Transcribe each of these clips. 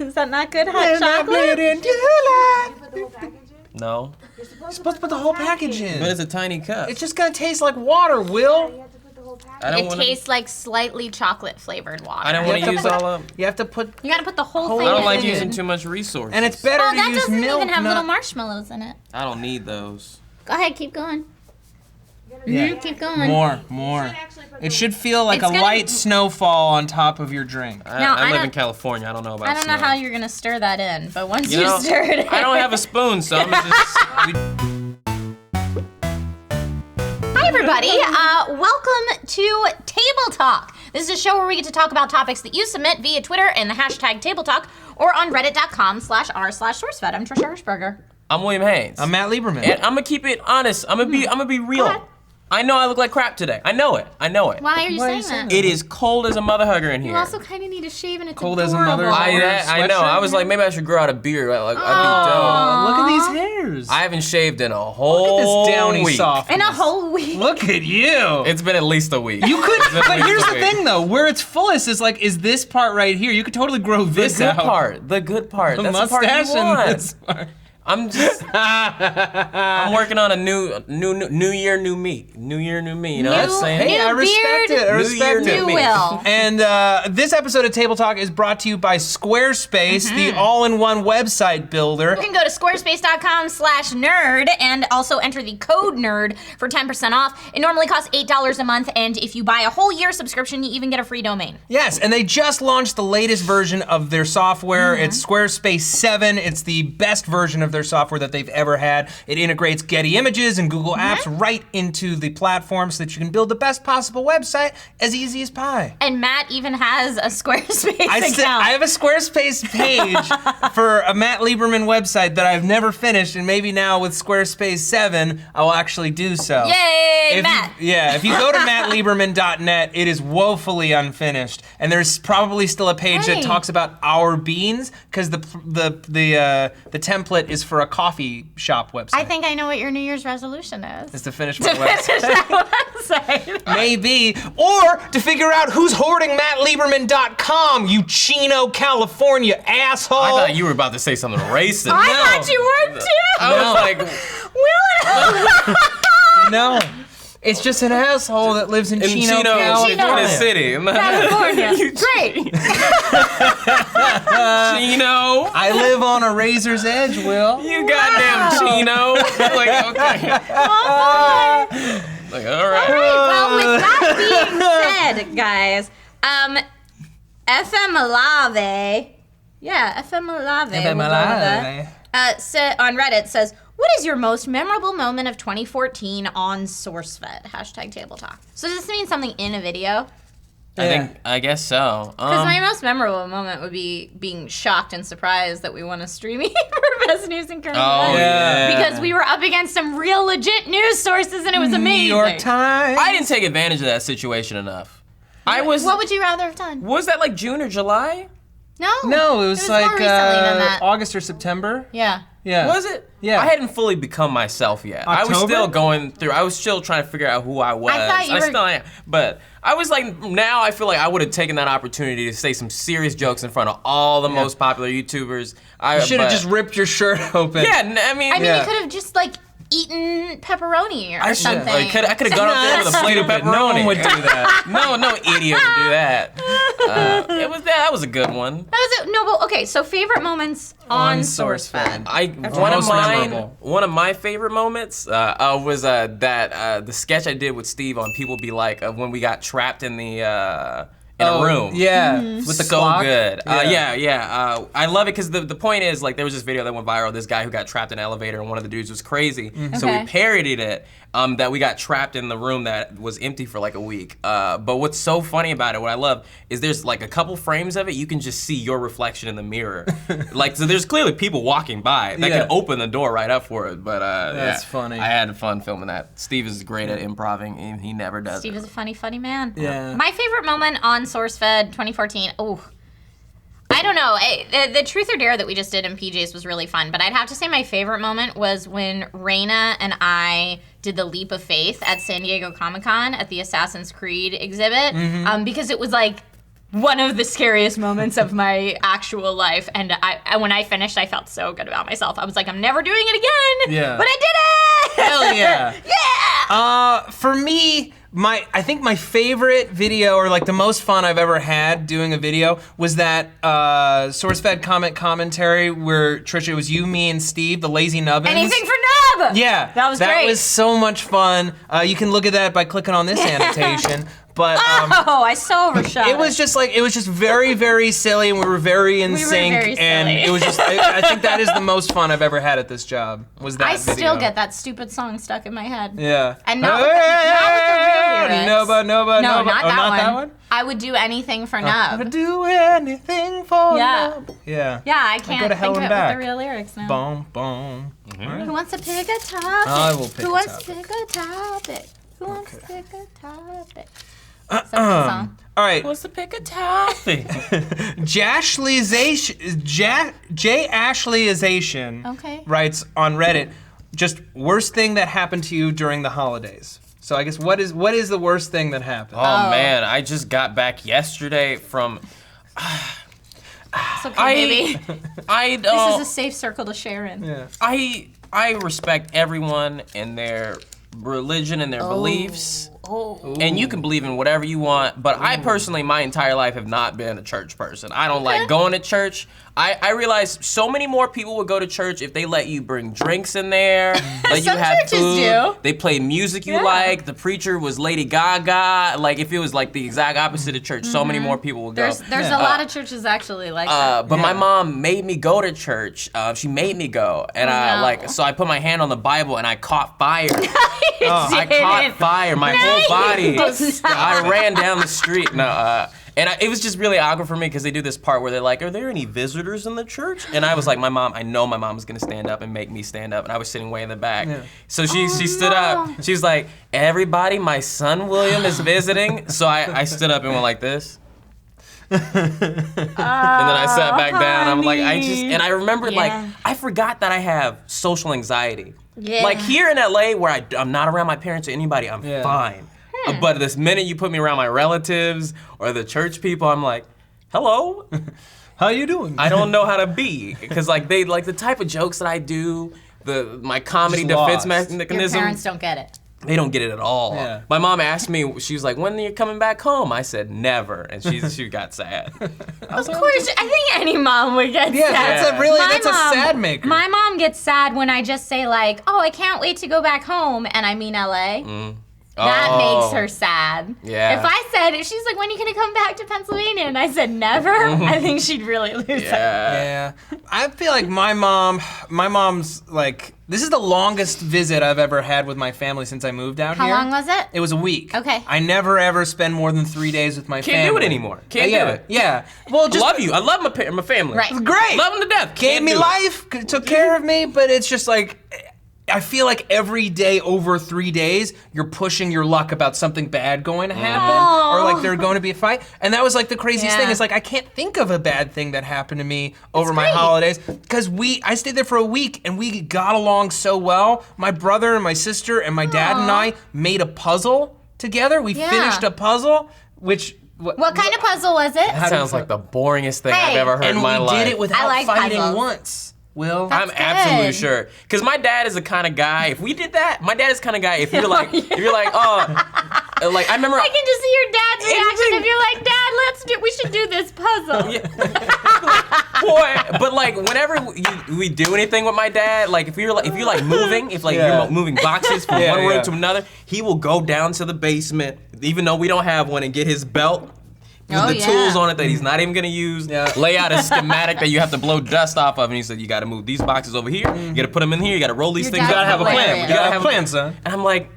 Is that not good hot chocolate? No. You're supposed to put the whole package in. But it's a tiny cup. It's just gonna taste like water, Will. It tastes like slightly chocolate flavored water. I don't want to use all of. You have to put. You gotta put the whole thing I don't in. like using too much resources. And it's better Oh, to that use doesn't milk. even have not- little marshmallows in it. I don't need those. Go ahead, keep going. Yeah. Keep going. More. It should feel like It's a gonna- light snowfall on top of your drink. Now, I I live don't- in California. I don't know about I don't know snow. how you're gonna stir that in, but once You you know, stir it in. I don't have a spoon, so I'm just. Hi everybody, welcome to Table Talk. This is a show where we get to talk about topics that you submit via Twitter and the hashtag Table Talk or on reddit.com/r/SourceFed. I'm Trisha Hirschberger. I'm William Haynes. I'm Matt Lieberman. And I'm gonna keep it honest. I'm gonna be real. ahead. I know I look like crap today. I know it. Why are you saying that? It is cold as a mother hugger in here. You also kind of need to shave and it's Cold as a adorable. mother- I know. I was like, maybe I should grow out a beard. Like, I'd be dope. Look at these hairs. I haven't shaved in a whole Look at this downy week. softness. In a whole week. Look at you. It's been at least a week. You could, It's been at but least here's a the week. thing though, where it's fullest is like, is this part right here. You could totally grow The this good out. part. The good part. The That's the part mustache you want. and this part. I'm just. I'm working on a new year, new me. New year, new me. You know what I'm saying? Hey, I respect beard, it. I New respect year, it. new You me. will. And this episode of Table Talk is brought to you by Squarespace, the all-in-one website builder. You can go to squarespace.com/nerd and also enter the code NERD for 10% off. It normally costs $8 a month, and if you buy a whole year subscription, you even get a free domain. Yes, and they just launched the latest version of their software. It's Squarespace 7. It's the best version of their software that they've ever had. It integrates Getty Images and Google Apps right into the platform so that you can build the best possible website as easy as pie. And Matt even has a Squarespace I account. have a Squarespace page for a Matt Lieberman website that I've never finished, and maybe now with Squarespace 7, I will actually do so. Yay, Matt. If you go to mattlieberman.net, it is woefully unfinished, and there's probably still a page Hey. that talks about our beans because the template is for a coffee shop website. I think I know what your New Year's resolution is. Is to finish my website. Finish that website. Maybe, or to figure out who's hoarding mattlieberman.com, you Chino, California asshole. I thought you were about to say something racist. I thought you were too. I was like, No, it's just an asshole that lives in Chino, California. City. California. Great. Chino. I live on a razor's edge, Will. You goddamn Chino. Like, okay. Like, all right. Well, with that being said, guys, FM Alave, FM Alave, on Reddit says, what is your most memorable moment of 2014 on SourceFed? Hashtag Table Talk. So does this mean something in a video? I guess so. Because my most memorable moment would be being shocked and surprised that we won a streaming for Best News and Current Oh, Events. yeah. Because we were up against some real legit news sources and it was amazing. New York Times. I didn't take advantage of that situation enough. What would you rather have done? Was that like June or July? No, it was more like recently than that. August or September. Yeah. Yeah. Was it? Yeah. I hadn't fully become myself yet. I was October? still going through. I was still trying to figure out who I was. I thought you were- still am. But I was like, now I feel like I would have taken that opportunity to say some serious jokes in front of all the most popular YouTubers. You should have just ripped your shirt open. Yeah, I mean, You could have just like eaten pepperoni or something. I could have gone up there with a plate of Stupid. pepperoni. No one would do that. no idiot would do that. That was a good one. That was it. No, but okay. So favorite moments on SourceFed. One of my favorite moments was the sketch I did with Steve on People Be Like of when we got trapped in the in a room. Yeah, with the so clock. good. Yeah. I love it because the point is, like, there was this video that went viral. This guy who got trapped in an elevator, and one of the dudes was crazy. So we parodied it. That we got trapped in the room that was empty for like a week. But what's so funny about it, what I love, is there's like a couple frames of it, you can just see your reflection in the mirror. Like, so there's clearly people walking by that can open the door right up for it. But That's funny. I had fun filming that. Steve is great at improving, and he never does Steve it. is a funny, funny man. Yeah. My favorite moment on SourceFed 2014. I don't know. The Truth or Dare that we just did in PJ's was really fun, but I'd have to say my favorite moment was when Raina and I did the Leap of Faith at San Diego Comic-Con at the Assassin's Creed exhibit, because it was like one of the scariest moments of my actual life. And when I finished, I felt so good about myself. I was like, I'm never doing it again. Yeah. But I did it! Hell yeah. Yeah! For me, I think my favorite video, or like the most fun I've ever had doing a video, was that SourceFed commentary where Trisha, it was you, me, and Steve, the lazy nubbins. Anything for Nub! Yeah. That was great. That was so much fun. You can look at that by clicking on this annotation. But I so overshot. it was just very, very silly, and we were very in sync, very and silly. it was just. I think that is the most fun I've ever had at this job. Was that I video. still get that stupid song stuck in my head. Yeah. And not with the real lyrics. Nova. No, not that one. I would do anything for I would Nub. do anything for Yeah. Nub. Yeah. Yeah, I can't go to think hell of and it back. with the real lyrics now. Boom, boom. Who wants to pick a topic? I will pick Who a wants topic. to pick a topic? Who wants to pick a topic? That's the song. All right. What's to pick a topic? J Ashleyization Okay. writes on Reddit, just worst thing that happened to you during the holidays. So I guess what is the worst thing that happened? Oh man, I just got back yesterday from. It's okay, baby. I This don't. is a safe circle to share in. Yeah. I respect everyone and their religion and their beliefs. And you can believe in whatever you want, but I personally, my entire life, have not been a church person. I don't like going to church. I realize so many more people would go to church if they let you bring drinks in there, let you Some have churches food. do. They play music you Yeah. like. The preacher was Lady Gaga. Like if it was like the exact opposite of church, so many more people would go. There's a lot of churches actually like that. But my mom made me go to church. She made me go, and no. so I put my hand on the Bible and I caught fire. I didn't. caught fire. My whole you body. did not. I ran down the street. It was just really awkward for me because they do this part where they're like, "Are there any visitors in the church?" And I was like, I know my mom's gonna stand up and make me stand up, and I was sitting way in the back. Yeah. So she stood up. She's like, "Everybody, my son William is visiting." So I stood up and went like this. And then I sat back down. I'm like, I remembered like I forgot that I have social anxiety. Yeah. Like here in LA where I'm not around my parents or anybody, I'm fine. But this minute you put me around my relatives or the church people, I'm like, hello? How you doing? I don't know how to be. Because like they like the type of jokes that I do, my comedy defense mechanism. Your parents don't get it. They don't get it at all. Yeah. My mom asked me, she was like, when are you coming back home? I said, never. And she got sad. Of course, I think any mom would get sad. That's a sad maker. My mom gets sad when I just say like, oh, I can't wait to go back home, and I mean LA. That makes her sad. Yeah. If I said, she's like, when are you gonna come back to Pennsylvania? And I said, never, I think she'd really lose it. Yeah. I feel like my mom's like, this is the longest visit I've ever had with my family since I moved out here. How long was it? It was a week. Okay. I never ever spend more than 3 days with my family. Can't do it anymore. Can't do it. Yeah. Well, just Love you. I love my family. Right. great. Love them to death. Gave Can't me do it. life, took care of me, but it's just like, I feel like every day over 3 days, you're pushing your luck about something bad going to happen, or like there's going to be a fight. And that was like the craziest thing. Is like I can't think of a bad thing that happened to me over my holidays because I stayed there for a week and we got along so well. My brother and my sister and my dad and I made a puzzle together. We finished a puzzle, which. What kind of puzzle was it? That sounds like the boringest thing I've ever heard in my life. And we did it without fighting puzzles. once. Will? I'm absolutely sure. Because my dad is the kind of guy, if we did that, my dad is the kind of guy, if you're like, oh, like I remember. I can just see your dad's reaction if you're like, Dad, we should do this puzzle. Boy, but like whenever we do anything with my dad, like if you're like moving, if like you're moving boxes from one room to another, he will go down to the basement, even though we don't have one, and get his belt. With the tools on it that he's not even gonna use, lay out a schematic that you have to blow dust off of, and he said, you gotta move these boxes over here, you gotta put them in here, you gotta roll these things. You gotta have a plan. You gotta have a plan, son. And I'm like,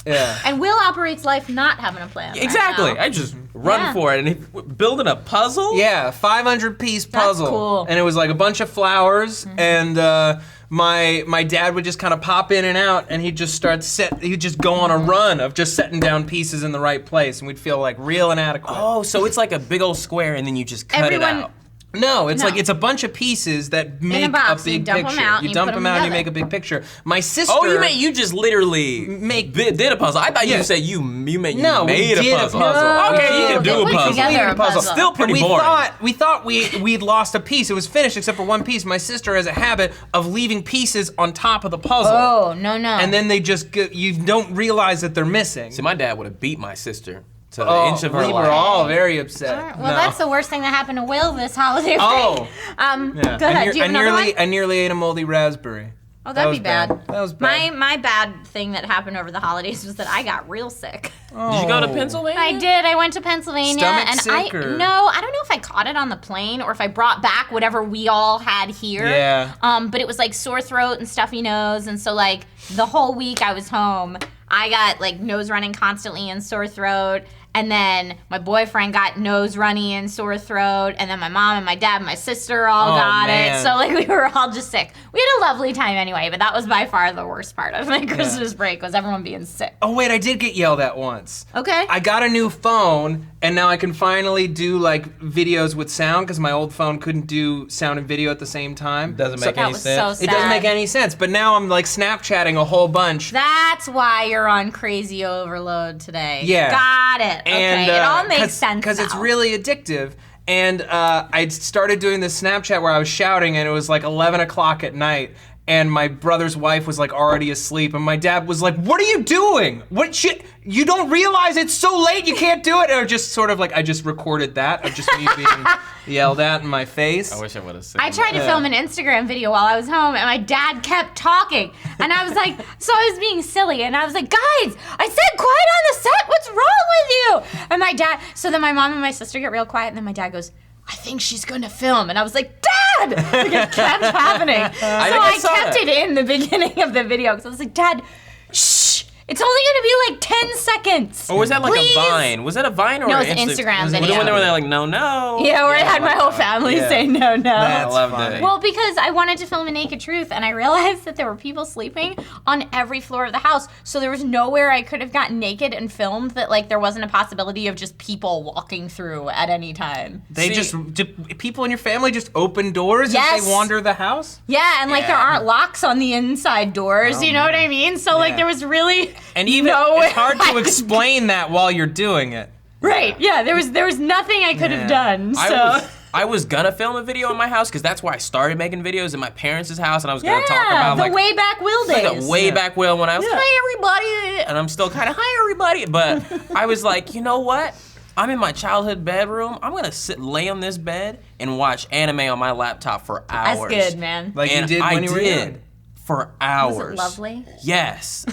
yeah. And Will operates life not having a plan. exactly. Right now. I just run for it, and building a puzzle. Yeah, 500-piece puzzle. That's cool. And it was like a bunch of flowers, and my dad would just kind of pop in and out, and he'd just he'd just go on a run of just setting down pieces in the right place, and we'd feel like real inadequate. Oh, so it's like a big old square, and then you just cut it out. No, it's like it's a bunch of pieces that make a big picture. You dump them out and you make a big picture. My sister. Oh, you just literally did a puzzle. I thought you said you made a puzzle. Okay, you can do a puzzle. Still pretty boring. We thought we'd lost a piece. It was finished except for one piece. My sister has a habit of leaving pieces on top of the puzzle. Oh, no. And then they just you don't realize that they're missing. See, my dad would have beat my sister. To the inch of her life. We were all very upset. Right. Well, that's the worst thing that happened to Will this holiday. Oh. Go ahead. Do you have another one? I nearly ate a moldy raspberry. Oh, that'd be bad. That was bad. My bad thing that happened over the holidays was that I got real sick. Oh. Did you go to Pennsylvania? I did. I went to Pennsylvania. Stomach sick I don't know if I caught it on the plane or if I brought back whatever we all had here. Yeah. But it was like sore throat and stuffy nose, and so like the whole week I was home, I got like nose running constantly and sore throat. And then my boyfriend got nose runny and sore throat. And then my mom and my dad and my sister all got it. So like we were all just sick. We had a lovely time anyway, but that was by far the worst part of my Christmas break was everyone being sick. Oh wait, I did get yelled at once. Okay. I got a new phone and now I can finally do like videos with sound because my old phone couldn't do sound and video at the same time. Doesn't make any sense. So sad. It doesn't make any sense, but now I'm like Snapchatting a whole bunch. That's why you're on crazy overload today. Yeah. Got it. And, okay, it all makes sense because it's now. really addictive. And I started doing this Snapchat where I was shouting, and it was like 11 o'clock at night, and my brother's wife was like already asleep, and my dad was like, "What are you doing? What shit? You don't realize it's so late, you can't do it?" Or just sort of like, I just recorded that of just me being yelled at in my face. I wish I would have said I tried to film an Instagram video while I was home, and my dad kept talking. And I was like, so I was being silly, and I was like, guys, I said quiet on the set, what's wrong with you? And my dad, so then my mom and my sister get real quiet, and then my dad goes, I think she's gonna film. And I was like, Dad! Like it kept happening. So I kept it in the beginning of the video, because I was like, Dad, shh! It's only gonna be like 10 seconds. Or was that like please? a Vine? Was that a Vine or No, an it was an Instagram video. When they were like, no. Yeah, where I had my whole family say no. I loved it. Well, because I wanted to film a naked truth, and I realized that there were people sleeping on every floor of the house, so there was nowhere I could have gotten naked and filmed that like there wasn't a possibility of just people walking through at any time. People in your family just open doors as they wander the house? Yeah, and like there aren't locks on the inside doors, you know what I mean? So like there was really it's hard to explain that while you're doing it. Right, yeah, there was nothing I could have done, so. I was gonna film a video in my house because that's where I started making videos in my parents' house, and I was gonna talk about the way back Will days. Like a way back Will when I was hi everybody, and I'm still kind of hi everybody, but I was like, you know what? I'm in my childhood bedroom. I'm gonna lay on this bed and watch anime on my laptop for hours. That's good, man. Like you did when you were young. For hours. Was it lovely? Yes.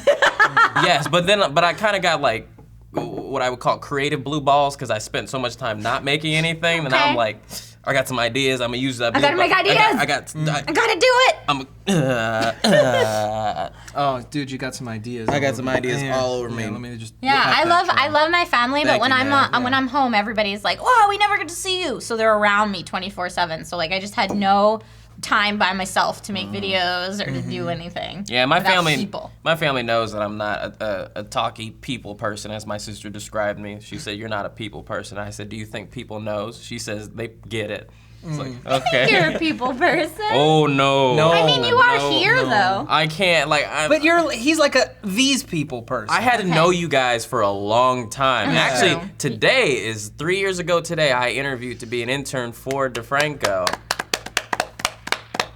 Yes, but I kind of got like what I would call creative blue balls because I spent so much time not making anything. And now I'm like, I got some ideas. I'm gonna use that. I gotta make ideas. I gotta do it. Oh, dude, you got some ideas. I got some ideas all over me. Let me just. I love my family, but when I'm home, everybody's like, "Oh, we never get to see you," so they're around me 24/7. So like, I just had no time by myself to make videos or to do anything. Yeah, my family knows that I'm not a talky people person, as my sister described me. She said, "You're not a people person." I said, "Do you think people knows?" She says, "They get it." It's like, okay. I think you're a people person. Oh no. I mean, you are here though. I can't But he's like these people person. I had to know you guys for a long time. Actually, today is 3 years ago today. I interviewed to be an intern for DeFranco.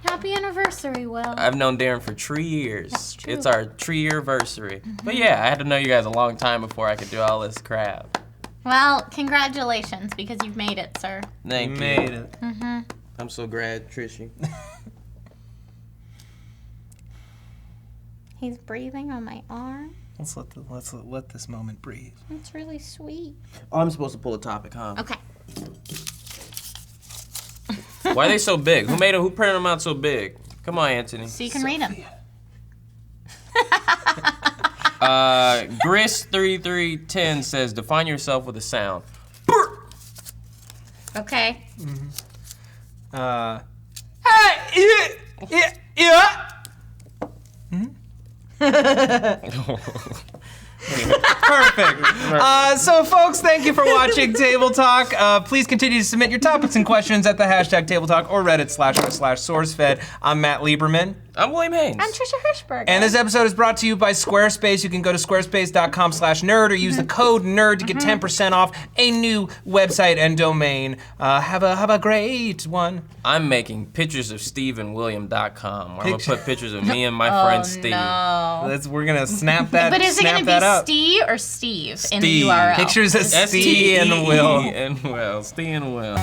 Happy anniversary, Will. I've known Darren for 3 years. That's true. It's our 3-year anniversary. But yeah, I had to know you guys a long time before I could do all this crap. Well, congratulations, because you've made it, sir. Thank you. Made it. I'm so glad, Trisha. He's breathing on my arm. Let's let this moment breathe. It's really sweet. Oh, I'm supposed to pull a topic, huh? Okay. Why are they so big? Who printed them out so big? Come on, Anthony. So you can read them. Gris3310 says, define yourself with a sound. Okay. Perfect. So, folks, thank you for watching Table Talk. Please continue to submit your topics and questions at the hashtag Table Talk or Reddit/r/SourceFed. I'm Matt Lieberman. I'm William Haynes. I'm Trisha Hirschberg. And this episode is brought to you by Squarespace. You can go to squarespace.com/nerd or use the code NERD to get 10% off a new website and domain. Have a great one. I'm making pictures of SteveandWilliam.com where I'm gonna put pictures of me and my friend Steve. No. We're gonna snap that. But is it gonna be up. Steve or Steve in the Steve. URL? Pictures of Steve and Will. Steve and Will.